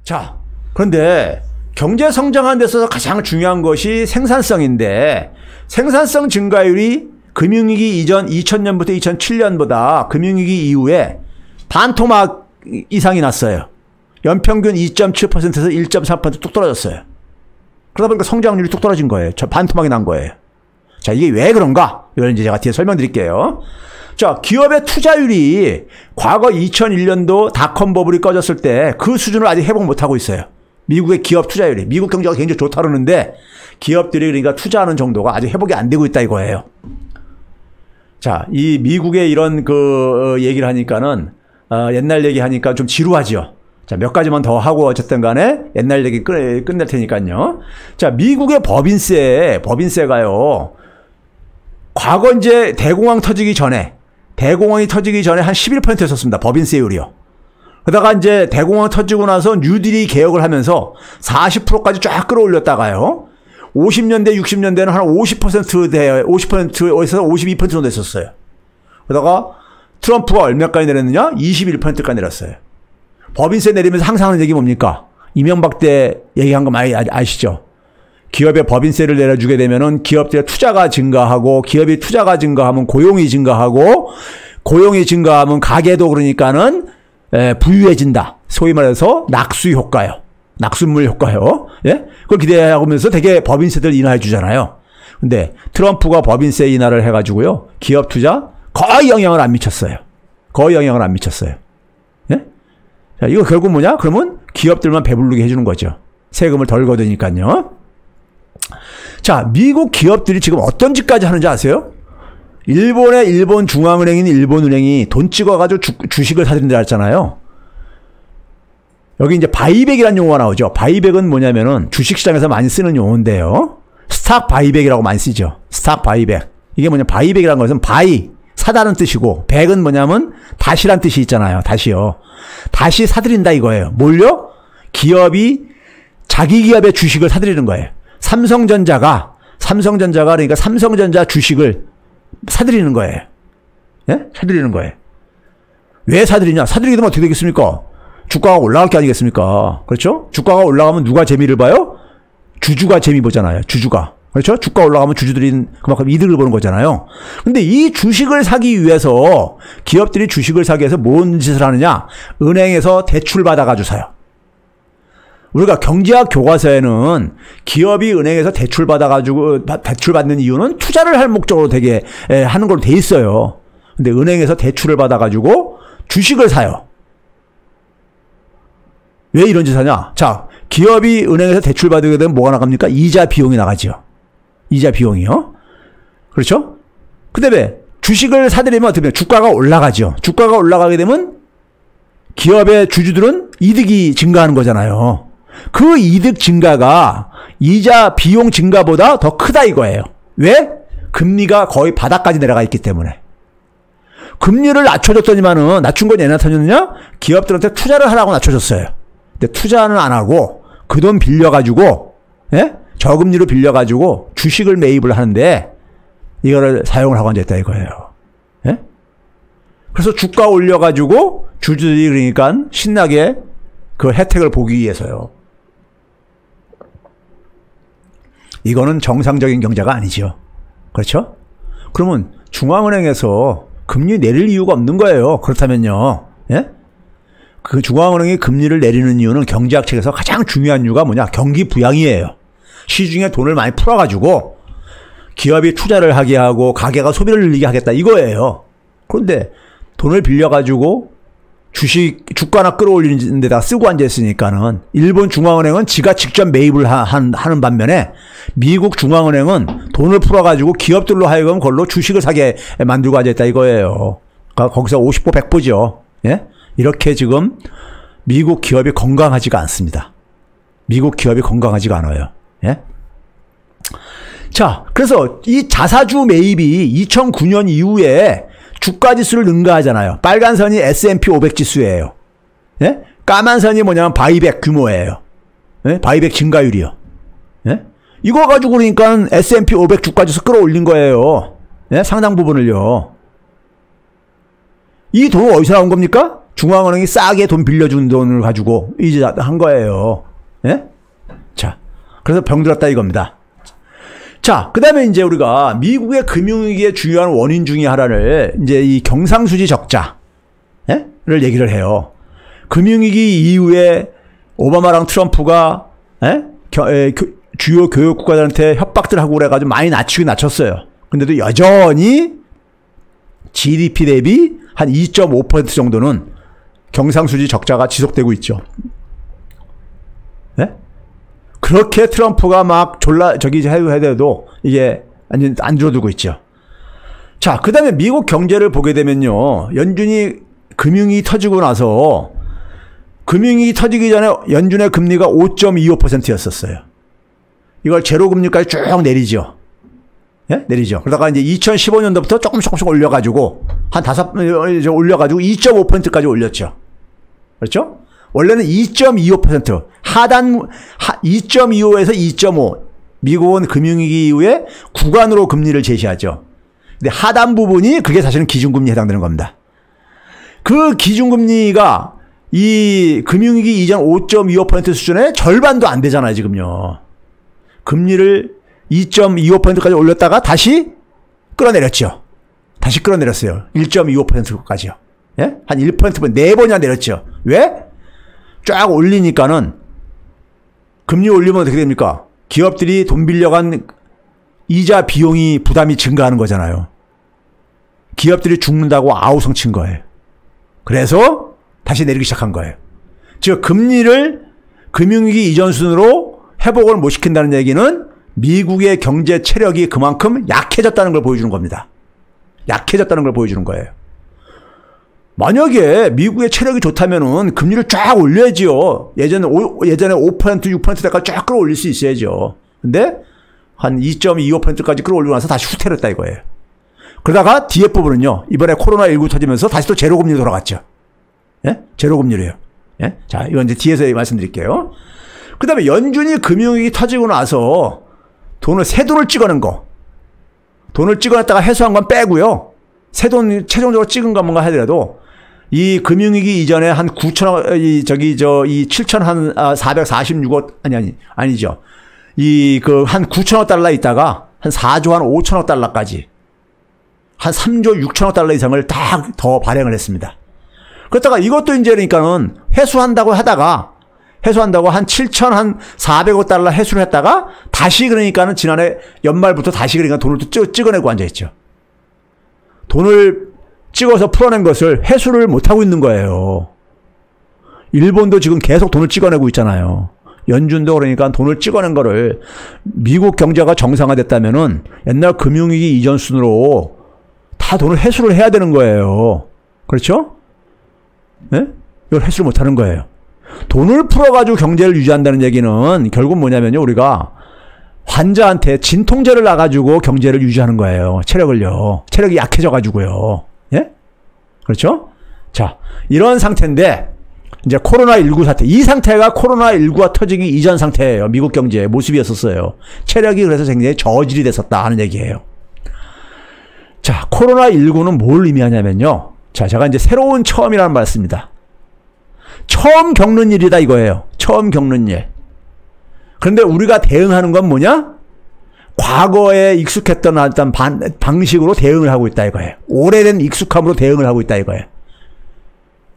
자, 그런데 경제 성장하는 데 있어서 가장 중요한 것이 생산성인데 생산성 증가율이 금융위기 이전 2000년부터 2007년보다 금융위기 이후에 반토막 이상이 났어요. 연평균 2.7%에서 1.3% 뚝 떨어졌어요. 그러다 보니까 성장률이 뚝 떨어진 거예요. 반토막이 난 거예요. 자, 이게 왜 그런가? 이걸 이제 제가 뒤에 설명드릴게요. 자, 기업의 투자율이 과거 2001년도 닷컴 버블이 꺼졌을 때 그 수준을 아직 회복 못하고 있어요. 미국의 기업 투자율이. 미국 경제가 굉장히 좋다 그러는데 기업들이 그러니까 투자하는 정도가 아직 회복이 안 되고 있다 이거예요. 자, 이 미국의 이런 얘기를 하니까는 옛날 얘기 하니까 좀 지루하죠. 자, 몇 가지만 더 하고 어쨌든 간에 옛날 얘기 끝낼 테니까요. 자, 미국의 법인세가요. 과거 이제 대공황이 터지기 전에 한 11%였었습니다. 법인세율이요. 그러다가 이제 대공황 터지고 나서 뉴딜이 개혁을 하면서 40%까지 쫙 끌어올렸다가요. 50년대, 60년대는 한 50%에서 52% 정도 됐었어요. 그러다가 트럼프가 얼마까지 내렸느냐? 21%까지 내렸어요. 법인세 내리면서 항상 하는 얘기 뭡니까? 이명박 때 얘기한 거 많이 아시죠? 기업의 법인세를 내려주게 되면은 기업들의 투자가 증가하고 기업이 투자가 증가하면 고용이 증가하고 고용이 증가하면 가게도 그러니까는 부유해진다. 소위 말해서 낙수 효과요. 낙수물 효과요. 예? 그걸 기대하면서 되게 법인세들 인하해 주잖아요. 근데 트럼프가 법인세 인하를 해가지고요. 기업 투자 거의 영향을 안 미쳤어요. 거의 영향을 안 미쳤어요. 예? 자, 이거 결국 뭐냐? 그러면 기업들만 배부르게 해주는 거죠. 세금을 덜 걷으니까요. 자, 미국 기업들이 지금 어떤 짓까지 하는지 아세요? 일본 중앙은행인 일본은행이 돈 찍어가지고 주식을 사들인다 했잖아요. 여기 이제 바이백이라는 용어가 나오죠. 바이백은 뭐냐면은 주식시장에서 많이 쓰는 용어인데요. 스탁 바이백이라고 많이 쓰죠. 스탁 바이백. 이게 뭐냐, 바이백이라는 것은 바이, 사다는 뜻이고, 백은 뭐냐면 다시란 뜻이 있잖아요. 다시요. 다시 사들인다 이거예요. 뭘요? 기업이 자기 기업의 주식을 사들이는 거예요. 삼성전자가 그러니까 삼성전자 주식을 사들이는 거예요. 예? 사들이는 거예요. 왜 사들이냐? 사들이게 되면 어떻게 되겠습니까? 주가가 올라갈 게 아니겠습니까? 그렇죠? 주가가 올라가면 누가 재미를 봐요? 주주가 재미 보잖아요. 주주가. 그렇죠? 주가 올라가면 주주들이 그만큼 이득을 보는 거잖아요. 근데 이 주식을 사기 위해서 기업들이 주식을 사기 위해서 뭔 짓을 하느냐? 은행에서 대출 받아가지고 사요. 우리가 경제학 교과서에는 기업이 은행에서 대출 받는 이유는 투자를 할 목적으로 되게 하는 걸로 돼 있어요. 근데 은행에서 대출을 받아가지고 주식을 사요. 왜 이런 짓을 하냐? 자, 기업이 은행에서 대출 받게 되면 뭐가 나갑니까? 이자 비용이 나가죠. 이자 비용이요. 그렇죠? 그 다음에 주식을 사들이면 어떻게 되면 주가가 올라가죠. 주가가 올라가게 되면 기업의 주주들은 이득이 증가하는 거잖아요. 그 이득 증가가 이자 비용 증가보다 더 크다 이거예요. 왜? 금리가 거의 바닥까지 내려가 있기 때문에. 금리를 낮춰줬더니만은 낮춘 건 왜 나타났느냐? 기업들한테 투자를 하라고 낮춰줬어요. 근데 투자는 안 하고 그 돈 빌려가지고, 예? 저금리로 빌려가지고 주식을 매입을 하는데 이거를 사용을 하고 앉아있다 이거예요. 예? 그래서 주가 올려가지고 주주들이 그러니까 신나게 그 혜택을 보기 위해서요. 이거는 정상적인 경제가 아니죠. 그렇죠? 그러면 중앙은행에서 금리 내릴 이유가 없는 거예요. 그렇다면요. 예? 그 중앙은행이 금리를 내리는 이유는 경제학 책에서 가장 중요한 이유가 뭐냐? 경기 부양이에요. 시중에 돈을 많이 풀어가지고 기업이 투자를 하게 하고 가게가 소비를 늘리게 하겠다 이거예요. 그런데 돈을 빌려가지고 주가나 끌어올리는 데다 쓰고 앉아있으니까는 일본 중앙은행은 지가 직접 매입을 하는 반면에 미국 중앙은행은 돈을 풀어가지고 기업들로 하여금 그걸로 주식을 사게 만들고 앉아있다 이거예요. 그러니까 거기서 50보 100보죠. 예? 이렇게 지금 미국 기업이 건강하지가 않습니다. 미국 기업이 건강하지가 않아요. 예? 자, 그래서 이 자사주 매입이 2009년 이후에 주가 지수를 능가하잖아요. 빨간 선이 S&P 500 지수예요. 예? 까만 선이 뭐냐면 바이백 규모예요. 예? 바이백 증가율이요. 예? 이거 가지고 그러니까 S&P 500 주가 지수 끌어올린 거예요. 예? 상당 부분을요. 이 돈은 어디서 나온 겁니까? 중앙은행이 싸게 돈 빌려준 돈을 가지고 이자한 거예요. 예? 자, 그래서 병들었다 이겁니다. 자, 그 다음에 이제 우리가 미국의 금융위기의 중요한 원인 중에 하나를 이제 이 경상수지 적자, 예? 를 얘기를 해요. 금융위기 이후에 오바마랑 트럼프가, 예? 주요 교육 국가들한테 협박들 하고 그래가지고 많이 낮췄어요. 근데도 여전히 GDP 대비 한 2.5% 정도는 경상수지 적자가 지속되고 있죠. 네? 그렇게 트럼프가 막 해도 이게 안 줄어들고 있죠. 자, 그 다음에 미국 경제를 보게 되면요. 연준이 금융이 터지고 나서 금융이 터지기 전에 연준의 금리가 5.25%였었어요. 이걸 제로금리까지 쭉 내리죠. 예? 내리죠. 그러다가 이제 2015년도부터 조금씩 올려가지고, 올려가지고 2.5%까지 올렸죠. 그렇죠? 원래는 2.25%, 2.25에서 2.5. 미국은 금융위기 이후에 구간으로 금리를 제시하죠. 근데 하단 부분이 그게 사실은 기준금리에 해당되는 겁니다. 그 기준금리가 이 금융위기 이전 5.25% 수준의 절반도 안 되잖아요, 지금요. 금리를 2.25%까지 올렸다가 다시 끌어내렸죠. 다시 끌어내렸어요. 1.25%까지요. 예? 한 1%분, 4번이나 내렸죠. 왜? 쫙 올리니까는 금리 올리면 어떻게 됩니까? 기업들이 돈 빌려간 이자 비용이 부담이 증가하는 거잖아요. 기업들이 죽는다고 아우성 친 거예요. 그래서 다시 내리기 시작한 거예요. 즉 금리를 금융위기 이전 수준으로 회복을 못 시킨다는 얘기는 미국의 경제 체력이 그만큼 약해졌다는 걸 보여주는 겁니다. 약해졌다는 걸 보여주는 거예요. 만약에 미국의 체력이 좋다면은 금리를 쫙 올려야지요. 예전에 5%, 6%대까지 쫙 끌어올릴 수 있어야죠. 근데 한 2.25%까지 끌어올리고 나서 다시 후퇴했다 이거예요. 그러다가 뒤에 부분은요. 이번에 코로나19 터지면서 다시 또 제로금리로 돌아갔죠. 예? 제로금리로요. 예? 자, 이건 이제 뒤에서 말씀드릴게요. 그 다음에 연준이 금융위기 터지고 나서 새 돈을 찍어낸 거. 돈을 찍어냈다가 회수한 건 빼고요. 새 돈 최종적으로 찍은 것만 하더라도 이 금융위기 이전에 한 9천억, 7,446억, 아니죠. 한 9천억 달러 있다가 한 4조 한 5천억 달러까지 한 3조 6천억 달러 이상을 다 더 발행을 했습니다. 그렇다가 이것도 이제 그러니까는 회수한다고 하다가 한 7,400억 달러 회수를 했다가 다시 그러니까는 지난해 연말부터 다시 그러니까 돈을 또 찍어내고 앉아있죠. 돈을 찍어서 풀어낸 것을 회수를 못하고 있는 거예요. 일본도 지금 계속 돈을 찍어내고 있잖아요. 연준도 그러니까 돈을 찍어낸 거를 미국 경제가 정상화됐다면은 옛날 금융위기 이전 수준으로 다 돈을 회수를 해야 되는 거예요. 그렇죠? 네? 이걸 회수를 못하는 거예요. 돈을 풀어가지고 경제를 유지한다는 얘기는 결국 뭐냐면요. 우리가 환자한테 진통제를 놔가지고 경제를 유지하는 거예요. 체력이 약해져가지고요. 예? 그렇죠? 자, 이런 상태인데, 이제 코로나19 사태. 이 상태가 코로나19가 터지기 이전 상태예요. 미국 경제의 모습이었었어요. 체력이 그래서 굉장히 저질이 됐었다 하는 얘기예요. 자, 코로나19는 뭘 의미하냐면요. 자, 제가 이제 새로운 처음이라는 말 씁니다. 처음 겪는 일이다 이거예요. 처음 겪는 일. 그런데 우리가 대응하는 건 뭐냐? 과거에 익숙했던 어떤 방식으로 대응을 하고 있다 이거예요. 오래된 익숙함으로 대응을 하고 있다 이거예요.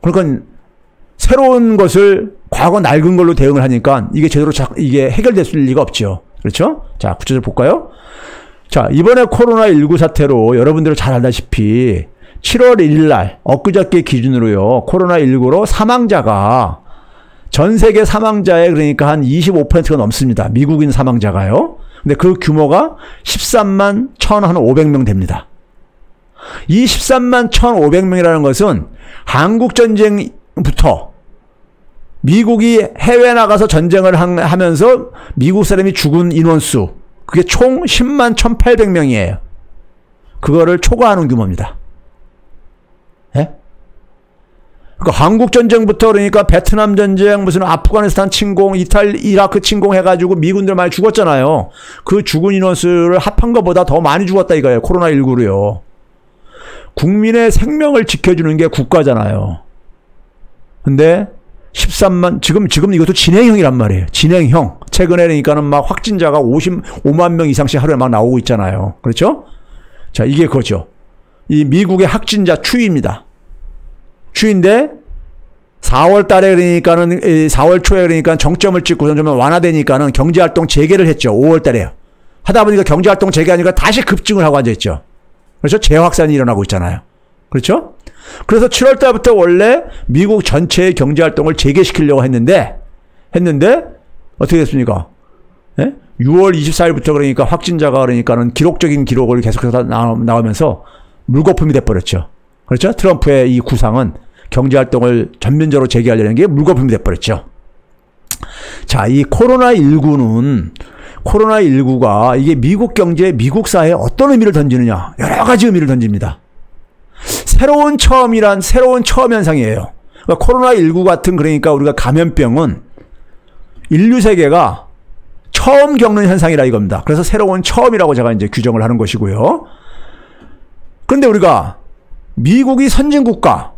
그러니까 새로운 것을 과거 낡은 걸로 대응을 하니까 이게 제대로 이게 해결될 리가 없죠. 그렇죠? 자, 구체적으로 볼까요? 자, 이번에 코로나19 사태로 여러분들 잘 알다시피 7월 1일 날 엊그저께 기준으로요. 코로나19로 사망자가 전 세계 사망자의 그러니까 한 25%가 넘습니다. 미국인 사망자가요. 근데 그 규모가 13만 1,500명 됩니다. 이 13만 1,500명이라는 것은 한국전쟁부터 미국이 해외 나가서 전쟁을 하면서 미국 사람이 죽은 인원수 그게 총 10만 1,800명이에요. 그거를 초과하는 규모입니다. 예? 그러니까 한국 전쟁부터 그러니까 베트남 전쟁, 무슨 아프가니스탄 침공, 이라크 침공 해가지고 미군들 많이 죽었잖아요. 그 죽은 인원수를 합한 것보다 더 많이 죽었다 이거예요. 코로나19로요. 국민의 생명을 지켜주는 게 국가잖아요. 근데 13만, 지금 이것도 진행형이란 말이에요. 진행형. 최근에 그러니까는 막 확진자가 55만 명 이상씩 하루에 막 나오고 있잖아요. 그렇죠? 자, 이게 그거죠. 이 미국의 확진자 추이입니다. 추인데 4월 달에 그러니까는 4월 초에 그러니까 정점을 찍고선 좀 완화되니까는 경제활동 재개를 했죠. 5월 달에. 하다 보니까 경제활동 재개하니까 다시 급증을 하고 앉아있죠. 그렇죠? 재확산이 일어나고 있잖아요. 그렇죠? 그래서 7월 달부터 원래 미국 전체의 경제활동을 재개시키려고 했는데 어떻게 됐습니까? 예? 6월 24일부터 그러니까 확진자가 그러니까는 기록적인 기록을 계속해서 나오면서 물거품이 돼버렸죠. 그렇죠? 트럼프의 이 구상은 경제활동을 전면적으로 재개하려는 게 물거품이 돼버렸죠. 자, 이 코로나19가 이게 미국 경제, 미국 사회에 어떤 의미를 던지느냐. 여러 가지 의미를 던집니다. 새로운 처음 현상이에요. 그러니까 코로나19 같은 그러니까 우리가 감염병은 인류 세계가 처음 겪는 현상이라 이겁니다. 그래서 새로운 처음이라고 제가 이제 규정을 하는 것이고요. 그런데 우리가 미국이 선진국가,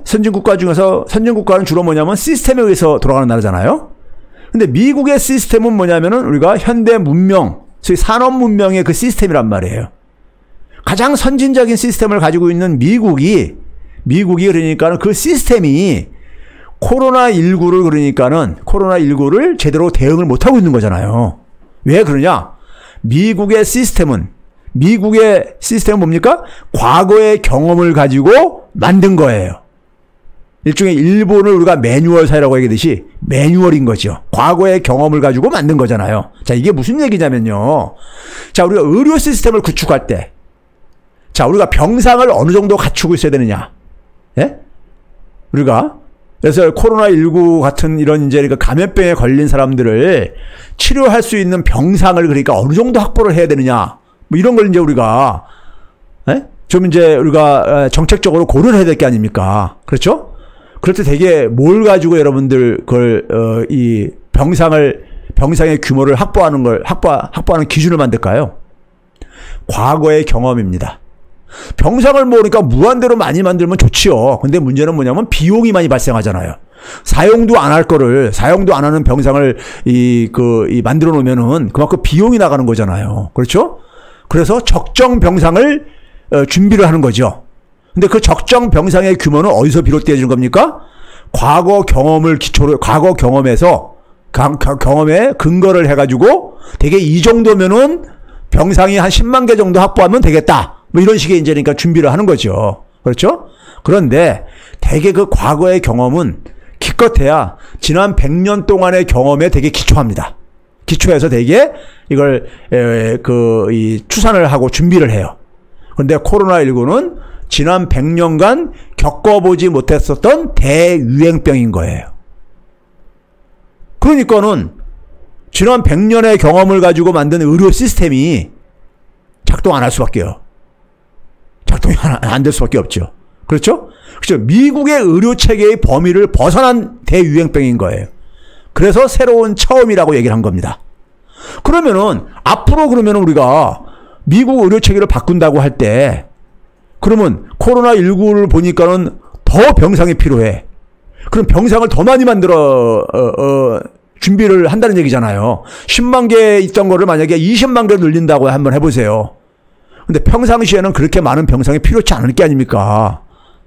선진국가 중에서 선진국가는 주로 뭐냐면 시스템에 의해서 돌아가는 나라잖아요. 근데 미국의 시스템은 뭐냐면은 우리가 현대 문명, 소위 산업 문명의 그 시스템이란 말이에요. 가장 선진적인 시스템을 가지고 있는 미국이 그러니까는 그 시스템이 코로나19를 제대로 대응을 못하고 있는 거잖아요. 왜 그러냐? 미국의 시스템은 뭡니까? 과거의 경험을 가지고 만든 거예요. 일종의 일본을 우리가 매뉴얼 사회라고 얘기하듯이 매뉴얼인 거죠. 과거의 경험을 가지고 만든 거잖아요. 자, 이게 무슨 얘기냐면요. 자, 우리가 의료 시스템을 구축할 때, 자, 우리가 병상을 어느 정도 갖추고 있어야 되느냐. 예? 우리가 그래서 코로나19 같은 이런 이제 그러니까 감염병에 걸린 사람들을 치료할 수 있는 병상을 그러니까 어느 정도 확보를 해야 되느냐. 뭐 이런 걸 이제 우리가 좀 이제 우리가 정책적으로 고려를 해야 될 게 아닙니까? 그렇죠? 그럴 때 되게 뭘 가지고 여러분들 그걸 이 병상의 규모를 확보하는 기준을 만들까요? 과거의 경험입니다. 병상을 그러니까 무한대로 많이 만들면 좋지요. 근데 문제는 뭐냐면 비용이 많이 발생하잖아요. 사용도 안 하는 병상을 만들어 놓으면은 그만큼 비용이 나가는 거잖아요. 그렇죠? 그래서 적정 병상을 준비를 하는 거죠. 근데 그 적정 병상의 규모는 어디서 비롯되어지는 겁니까? 과거 경험에 근거를 해가지고 되게 이 정도면은 병상이 한 10만 개 정도 확보하면 되겠다. 뭐 이런 식의 이제 그러니까 준비를 하는 거죠. 그렇죠? 그런데 되게 그 과거의 경험은 기껏해야 지난 100년 동안의 경험에 되게 기초합니다. 기초해서 되게 이걸 추산을 하고 준비를 해요. 그런데 코로나19는 지난 100년간 겪어보지 못했었던 대유행병인 거예요. 그러니까는 지난 100년의 경험을 가지고 만든 의료 시스템이 작동 안 할 수밖에요. 작동이 안 될 수밖에 없죠. 그렇죠? 그렇죠. 미국의 의료 체계의 범위를 벗어난 대유행병인 거예요. 그래서 새로운 처음이라고 얘기를 한 겁니다. 그러면은 앞으로 우리가 미국 의료 체계를 바꾼다고 할 때 그러면 코로나19를 보니까는 더 병상이 필요해. 그럼 병상을 더 많이 만들어 준비를 한다는 얘기잖아요. 10만 개 있던 거를 만약에 20만 개로 늘린다고 한번 해보세요. 근데 평상시에는 그렇게 많은 병상이 필요치 않을 게 아닙니까?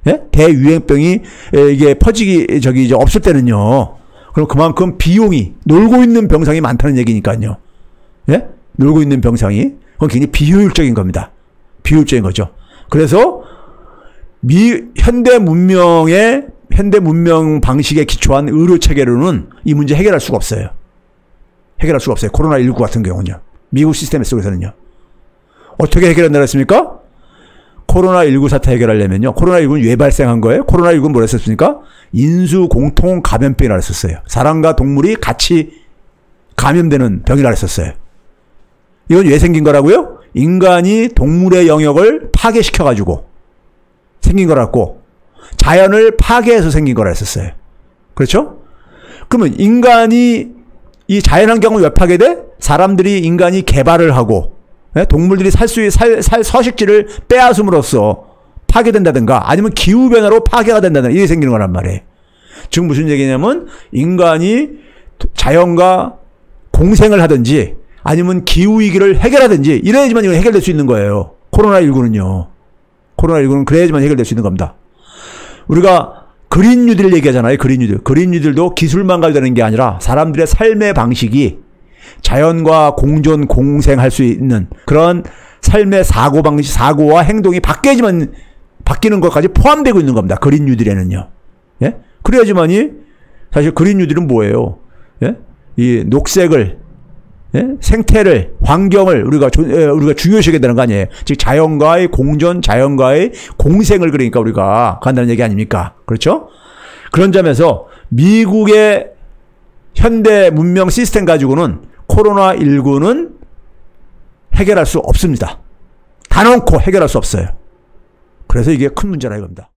예? 대유행병이 이게 퍼지기 이제 없을 때는요. 그럼 그만큼 비용이 놀고 있는 병상이 많다는 얘기니까요. 예? 놀고 있는 병상이 그건 굉장히 비효율적인 겁니다. 비효율적인 거죠. 그래서 현대 문명 방식에 기초한 의료 체계로는 이 문제 해결할 수가 없어요. 코로나19 같은 경우는요. 미국 시스템 속에서는요. 어떻게 해결한다고 했습니까? 코로나19 사태 해결하려면요. 코로나19는 왜 발생한 거예요? 코로나19는 뭐라 했었습니까? 인수공통 감염병이라고 했었어요. 사람과 동물이 같이 감염되는 병이라고 했었어요. 이건 왜 생긴 거라고요? 인간이 동물의 영역을 파괴시켜가지고 생긴 거라고. 자연을 파괴해서 생긴 거라 했었어요. 그렇죠? 그러면 인간이 이 자연환경을 왜 파괴돼? 인간이 개발을 하고 동물들이 살 서식지를 빼앗음으로써 파괴된다든가 아니면 기후변화로 파괴가 된다든가 이게 생기는 거란 말이에요. 즉 무슨 얘기냐면 인간이 자연과 공생을 하든지 아니면 기후위기를 해결하든지 이래야지만 이거 해결될 수 있는 거예요. 코로나19는요. 코로나19는 그래야지만 해결될 수 있는 겁니다. 우리가 그린 뉴딜 얘기하잖아요. 그린 뉴딜. 그린 뉴딜도 기술만 가지고 게 아니라 사람들의 삶의 방식이 자연과 공존, 공생할 수 있는 그런 삶의 사고방식, 사고와 행동이 바뀌는 것까지 포함되고 있는 겁니다. 그린 뉴딜에는요. 예? 그래야지만이 사실 그린 뉴딜은 뭐예요? 예? 이 녹색을, 예? 생태를, 환경을 우리가 중요시하게 되는 거 아니에요? 즉 자연과의 공존, 자연과의 공생을 그러니까 우리가 간다는 얘기 아닙니까? 그렇죠? 그런 점에서 미국의 현대 문명 시스템 가지고는 코로나19는 해결할 수 없습니다. 단언코 해결할 수 없어요. 그래서 이게 큰 문제라 이겁니다.